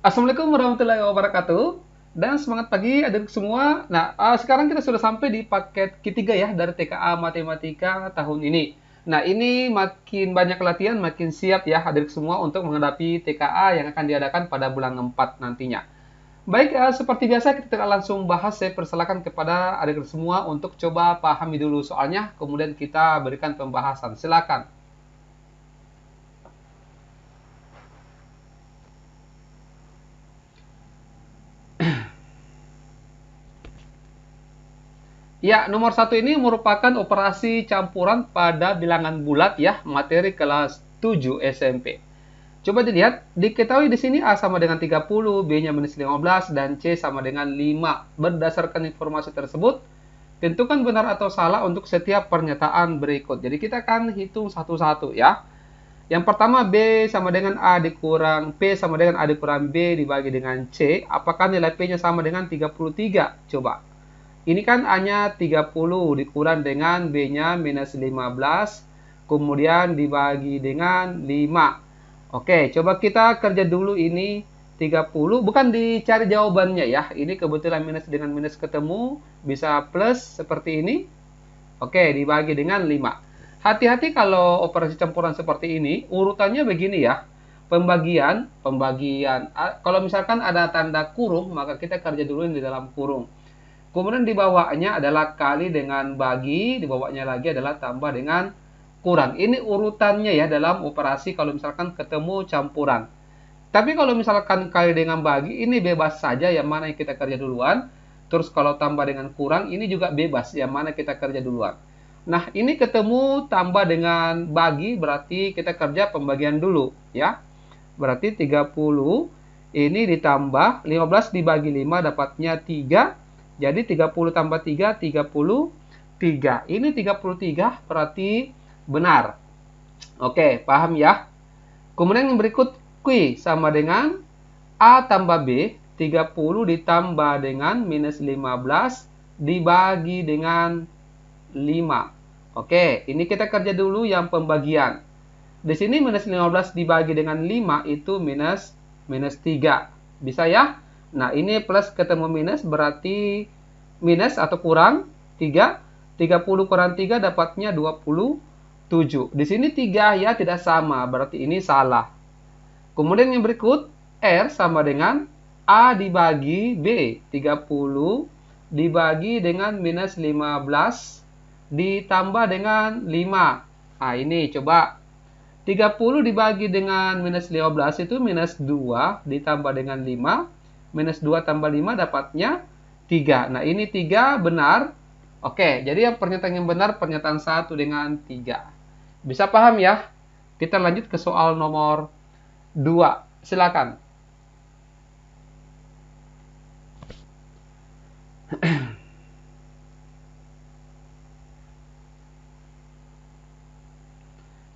Assalamualaikum warahmatullahi wabarakatuh. Dan semangat pagi adik semua. Nah, sekarang kita sudah sampai di paket ketiga ya dari TKA Matematika tahun ini. Nah, ini makin banyak latihan, makin siap ya adik semua untuk menghadapi TKA yang akan diadakan pada bulan 4 nantinya. Baik, seperti biasa kita tidak langsung bahas. Saya persilakan kepada adik semua untuk coba pahami dulu soalnya, kemudian kita berikan pembahasan. Silakan. Ya, nomor satu ini merupakan operasi campuran pada bilangan bulat ya, materi kelas 7 SMP. Coba dilihat, diketahui di sini A sama dengan 30, B-nya minus 15, dan C sama dengan 5. Berdasarkan informasi tersebut, tentukan benar atau salah untuk setiap pernyataan berikut. Jadi kita akan hitung satu-satu ya. Yang pertama, B sama dengan A dikurang P sama dengan A dikurang B dibagi dengan C. Apakah nilai P-nya sama dengan 33? Coba. Ini kan A-nya 30 dikurang dengan B-nya minus 15, kemudian dibagi dengan 5. Oke, coba kita kerja dulu ini 30, bukan dicari jawabannya ya. Ini kebetulan minus dengan minus ketemu, bisa plus seperti ini. Oke, dibagi dengan 5. Hati-hati kalau operasi campuran seperti ini, urutannya begini ya. Pembagian. Kalau misalkan ada tanda kurung, maka kita kerja dulu di dalam kurung. Kemudian di bawahnya adalah kali dengan bagi, di bawahnya lagi adalah tambah dengan kurang. Ini urutannya ya dalam operasi kalau misalkan ketemu campuran. Tapi kalau misalkan kali dengan bagi, ini bebas saja yang mana yang kita kerja duluan. Terus kalau tambah dengan kurang, ini juga bebas yang mana kita kerja duluan. Nah, ini ketemu tambah dengan bagi, berarti kita kerja pembagian dulu ya. Berarti 30 ini ditambah 15 dibagi 5 dapatnya 3. Jadi 30 tambah 3, 33. Ini 33 berarti benar. Oke, paham ya? Kemudian yang berikut Q sama dengan A tambah B. 30 ditambah dengan minus 15 dibagi dengan 5. Oke, ini kita kerja dulu yang pembagian. Di sini minus 15 dibagi dengan 5 itu minus 3. Bisa ya? Nah, ini plus ketemu minus berarti minus atau kurang 3. 30 kurang 3 dapatnya 27. Di sini 3 ya tidak sama, berarti ini salah. Kemudian yang berikut, R sama dengan A dibagi B. 30 dibagi dengan minus 15 ditambah dengan 5. Nah, ini coba 30 dibagi dengan minus 15 itu minus 2 ditambah dengan 5. Minus 2 tambah 5 dapatnya 3. Nah, ini 3 benar. Oke, jadi yang pernyataan yang benar pernyataan 1 dengan 3. Bisa paham ya? Kita lanjut ke soal nomor 2. Silakan.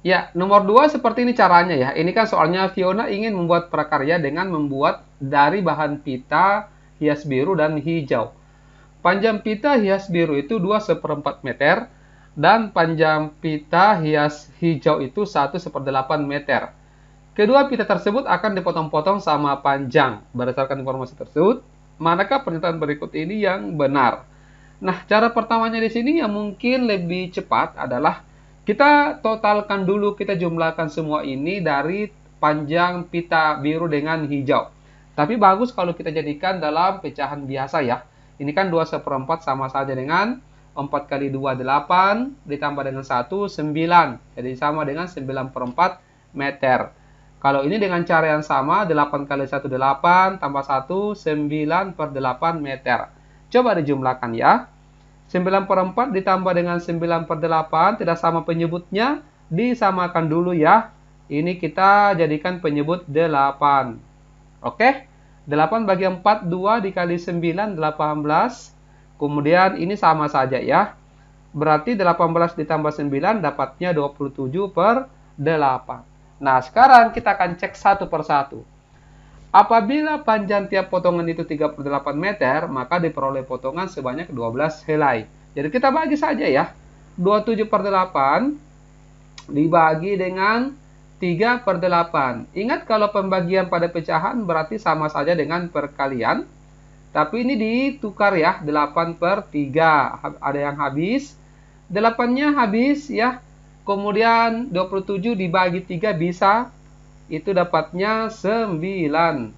Ya, nomor 2 seperti ini caranya ya. Ini kan soalnya Fiona ingin membuat prakarya dengan membuat dari bahan pita hias biru dan hijau. Panjang pita hias biru itu 2/4 meter dan panjang pita hias hijau itu 1/8 meter. Kedua pita tersebut akan dipotong-potong sama panjang. Berdasarkan informasi tersebut, manakah pernyataan berikut ini yang benar? Nah, cara pertamanya di sini yang mungkin lebih cepat adalah kita totalkan dulu, kita jumlahkan semua ini dari panjang pita biru dengan hijau. Tapi bagus kalau kita jadikan dalam pecahan biasa ya. Ini kan 2/4 sama saja dengan 4 kali 2, 8, ditambah dengan 1, 9. Jadi sama dengan 9/4 meter. Kalau ini dengan cara yang sama, 8 kali 1, 8, tambah 1, 9/8 meter. Coba dijumlahkan ya. 9/4 ditambah dengan 9/8 tidak sama penyebutnya, disamakan dulu ya. Ini kita jadikan penyebut 8. Oke? 8 bagi 4, 2 dikali 9, 18. Kemudian ini sama saja ya. Berarti 18 ditambah 9 dapatnya 27/8. Nah, sekarang kita akan cek satu persatu. Apabila panjang tiap potongan itu 38 meter, maka diperoleh potongan sebanyak 12 helai. Jadi kita bagi saja ya. 27/8 dibagi dengan 3/8. Ingat kalau pembagian pada pecahan berarti sama saja dengan perkalian. Tapi ini ditukar ya, 8/3. Ada yang habis. 8-nya habis ya. Kemudian 27 dibagi 3 bisa. Itu dapatnya 9.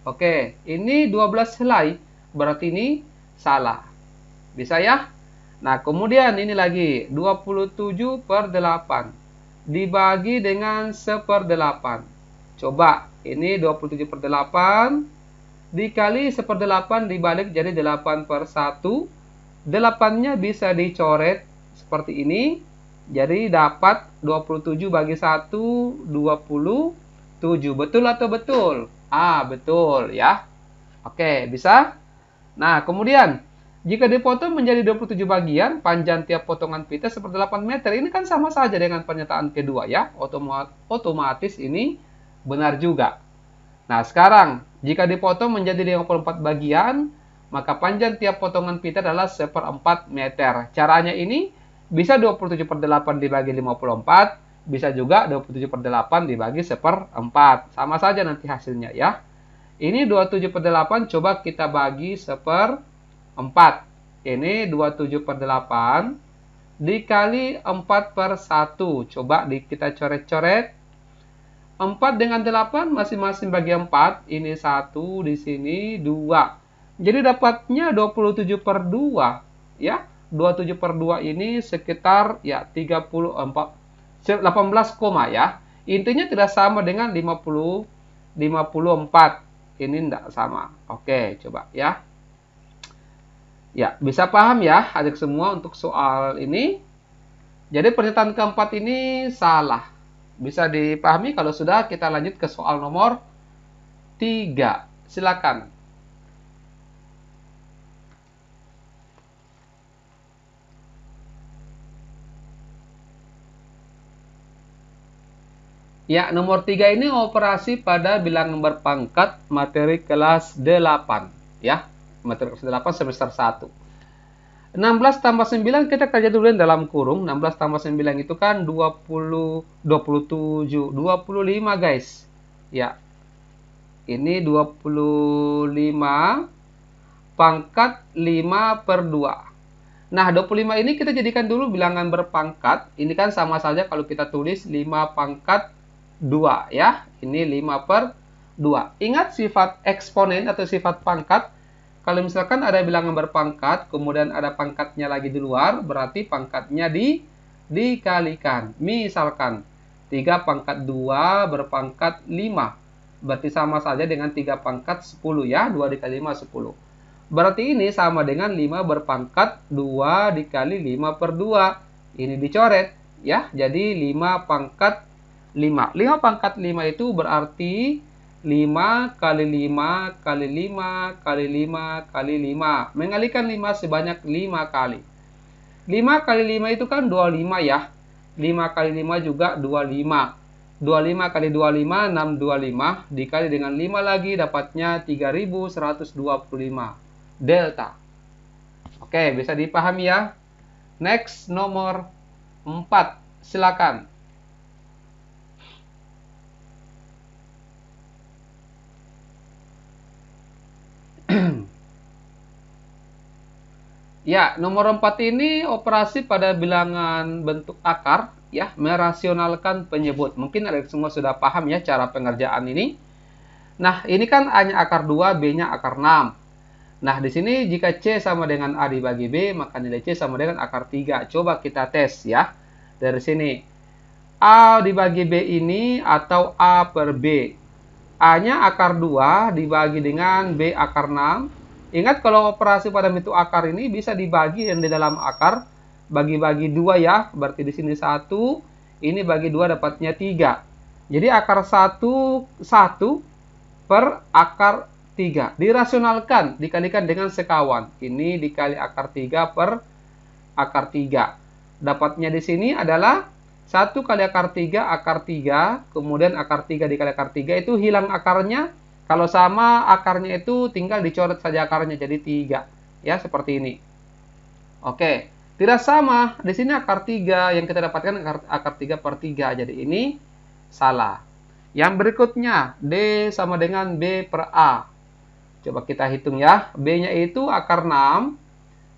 Oke, ini 12 helai. Berarti ini salah. Bisa ya? Nah, kemudian ini lagi 27/8 dibagi dengan 1/8. Coba, ini 27/8 dikali 1/8 dibalik jadi 8/1. 8-nya bisa dicoret seperti ini. Jadi dapat 27 bagi 1, 27. Betul atau betul? Betul ya. Oke, bisa? Nah, kemudian jika dipotong menjadi 27 bagian, panjang tiap potongan pita seperti 8 meter. Ini kan sama saja dengan pernyataan kedua ya. Otomatis ini benar juga. Nah, sekarang jika dipotong menjadi 54 bagian, maka panjang tiap potongan pita adalah 1/4 meter. Caranya ini bisa 27/8 dibagi 54, bisa juga 27/8 dibagi 1/4. Sama saja nanti hasilnya ya. Ini 27/8 coba kita bagi 1/4. Ini 27/8 dikali 4/1. Coba kita coret-coret. 4 dengan 8 masing-masing bagi 4. Ini 1, di sini 2. Jadi dapatnya 27/2 ya. 27/2 ini sekitar ya 34 18, ya. Intinya tidak sama dengan 54. Ini tidak sama. Oke, coba ya. Ya, bisa paham ya adik semua untuk soal ini. Jadi pernyataan keempat ini salah. Bisa dipahami kalau sudah. Kita lanjut ke soal nomor 3. Silakan. Ya, nomor 3 ini operasi pada bilangan berpangkat materi kelas 8. Ya, materi kelas 8 semester 1. 16 tambah 9 kita kerja dulu dalam kurung. 16 tambah 9 itu kan 27, 25 guys. Ya, ini 25 pangkat 5/2. Nah, 25 ini kita jadikan dulu bilangan berpangkat. Ini kan sama saja kalau kita tulis 5 pangkat 2 ya. Ini 5/2. Ingat sifat eksponen atau sifat pangkat. Kalau misalkan ada bilangan berpangkat, kemudian ada pangkatnya lagi di luar, berarti pangkatnya dikalikan. Misalkan 3 pangkat 2 berpangkat 5. Berarti sama saja dengan 3 pangkat 10 ya. 2 dikali 5, 10. Berarti ini sama dengan 5 berpangkat 2 dikali 5/2. Ini dicoret ya. Jadi 5 pangkat 5. 5 pangkat 5 itu berarti 5 kali 5 kali 5 kali 5 kali 5. Mengalikan 5 sebanyak 5 kali. 5 kali 5 itu kan 25 ya. 5 kali 5 juga 25. 25 kali 25, 625. Dikali dengan 5 lagi dapatnya 3125. Delta. Oke, bisa dipahami ya. Next, nomor 4. Silakan. Ya, nomor 4 ini operasi pada bilangan bentuk akar, ya, merasionalkan penyebut. Mungkin ada semua sudah paham ya cara pengerjaan ini. Nah, ini kan A-nya akar 2, B-nya akar 6. Nah, di sini jika C sama dengan A dibagi B, maka nilai C sama dengan akar 3. Coba kita tes ya. Dari sini, A dibagi B ini atau A per B. A-nya akar 2 dibagi dengan B akar 6. Ingat kalau operasi pada bentuk akar ini bisa dibagi dan di dalam akar bagi-bagi 2 ya. Berarti di sini 1, ini bagi 2 dapatnya 3. Jadi akar 1 per akar 3. Dirasionalkan, dikalikan dengan sekawan. Ini dikali akar 3 per akar 3. Dapatnya di sini adalah 1 kali akar 3, akar 3. Kemudian akar 3 dikali akar 3 itu hilang akarnya. Kalau sama akarnya itu tinggal dicoret saja akarnya jadi 3. Ya, seperti ini. Oke, tidak sama. Di sini akar 3 yang kita dapatkan akar 3 per 3. Jadi ini Salah. Yang berikutnya, D sama dengan B per A. Coba kita hitung ya. B-nya itu akar 6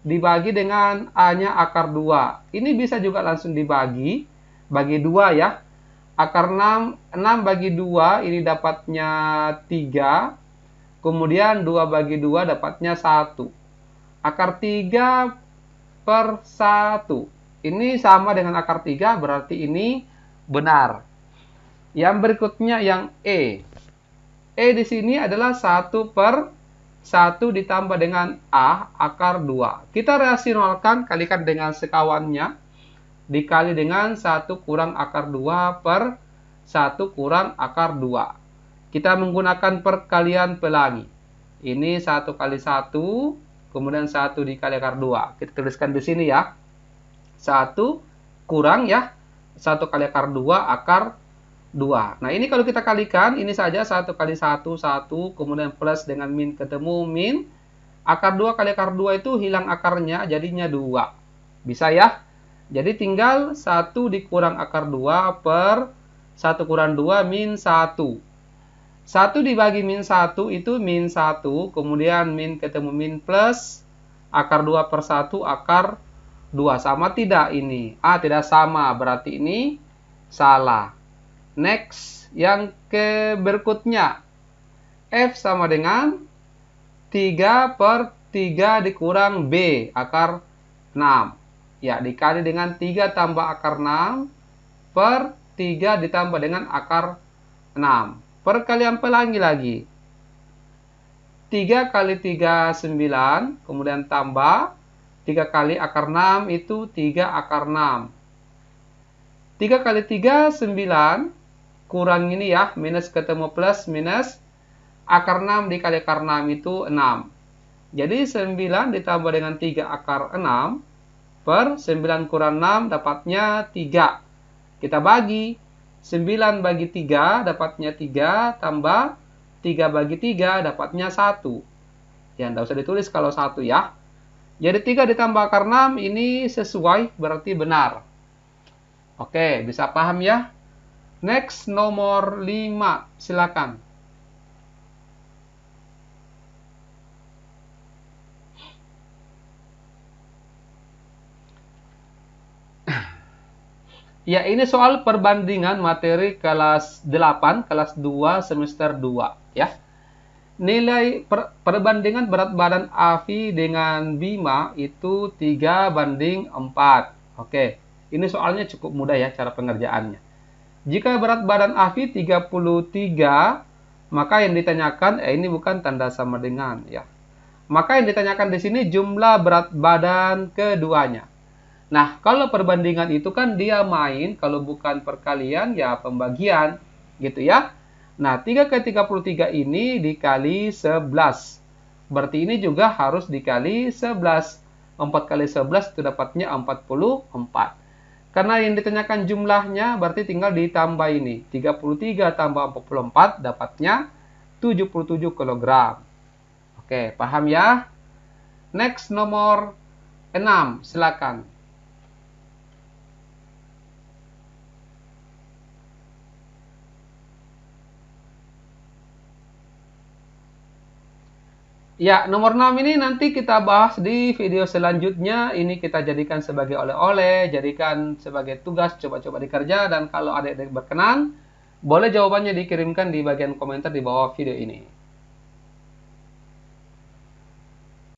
dibagi dengan A-nya akar 2. Ini bisa juga langsung dibagi. Bagi 2 ya. Akar 6 bagi 2 ini dapatnya 3. Kemudian 2 bagi 2 dapatnya 1. Akar 3 per 1. Ini sama dengan akar 3, berarti ini benar. Yang berikutnya yang E. E di sini adalah 1 per 1 ditambah dengan A akar 2. Kita rasionalkan, kalikan dengan sekawannya. Dikali dengan 1 kurang akar 2 per 1 kurang akar 2. Kita menggunakan perkalian pelangi. Ini 1 kali 1, kemudian 1 dikali akar 2. Kita tuliskan di sini ya. 1 kurang ya, 1 kali akar 2 akar 2. Nah, ini kalau kita kalikan, ini saja 1 kali 1, 1, kemudian plus dengan min ketemu min. Akar 2 kali akar 2 itu hilang akarnya, jadinya 2. Bisa ya? Jadi tinggal 1 dikurang akar 2 per 1 kurang 2 min 1. 1 dibagi min 1 itu min 1, kemudian min ketemu min plus. Akar 2 per 1 akar 2. Sama tidak ini? Tidak sama, berarti ini salah. Next, yang ke berikutnya. F sama dengan 3 per 3 dikurang B akar 6. Ya, dikali dengan 3 tambah akar 6 per 3 ditambah dengan akar 6. Perkalian pelangi lagi. 3 kali 3, 9. Kemudian tambah 3 kali akar 6 itu 3 akar 6. 3 kali 3, 9. Kurang ini ya, minus ketemu plus, minus. Akar 6 dikali akar 6 itu 6. Jadi 9 ditambah dengan 3 akar 6 per 9 kurang 6 dapatnya 3. Kita bagi. 9 bagi 3 dapatnya 3, tambah 3 bagi 3 dapatnya 1. Ya, tidak usah ditulis kalau 1 ya. Jadi 3 ditambah akar 6 ini sesuai, berarti benar. Oke, bisa paham ya? Next, nomor 5. Silakan. Ya, ini soal perbandingan materi kelas 8, kelas 2, semester 2. Ya. Nilai perbandingan berat badan Avi dengan Bima itu 3 banding 4. Oke, ini soalnya cukup mudah ya cara pengerjaannya. Jika berat badan Avi 33, maka yang ditanyakan, ini bukan tanda sama dengan ya. Maka yang ditanyakan di sini jumlah berat badan keduanya. Nah, kalau perbandingan itu kan dia main, kalau bukan perkalian ya pembagian, gitu ya. Nah, 3 kali 33 ini dikali 11. Berarti ini juga harus dikali 11. 4 kali 11 itu dapatnya 44. Karena yang ditanyakan jumlahnya, berarti tinggal ditambah ini. 33 tambah 44 dapatnya 77 kg. Oke, paham ya? Next, nomor 6. Silakan. Ya, nomor 6 ini nanti kita bahas di video selanjutnya. Ini kita jadikan sebagai oleh-oleh, jadikan sebagai tugas, coba-coba dikerja. Dan kalau adik-adik berkenan, boleh jawabannya dikirimkan di bagian komentar di bawah video ini.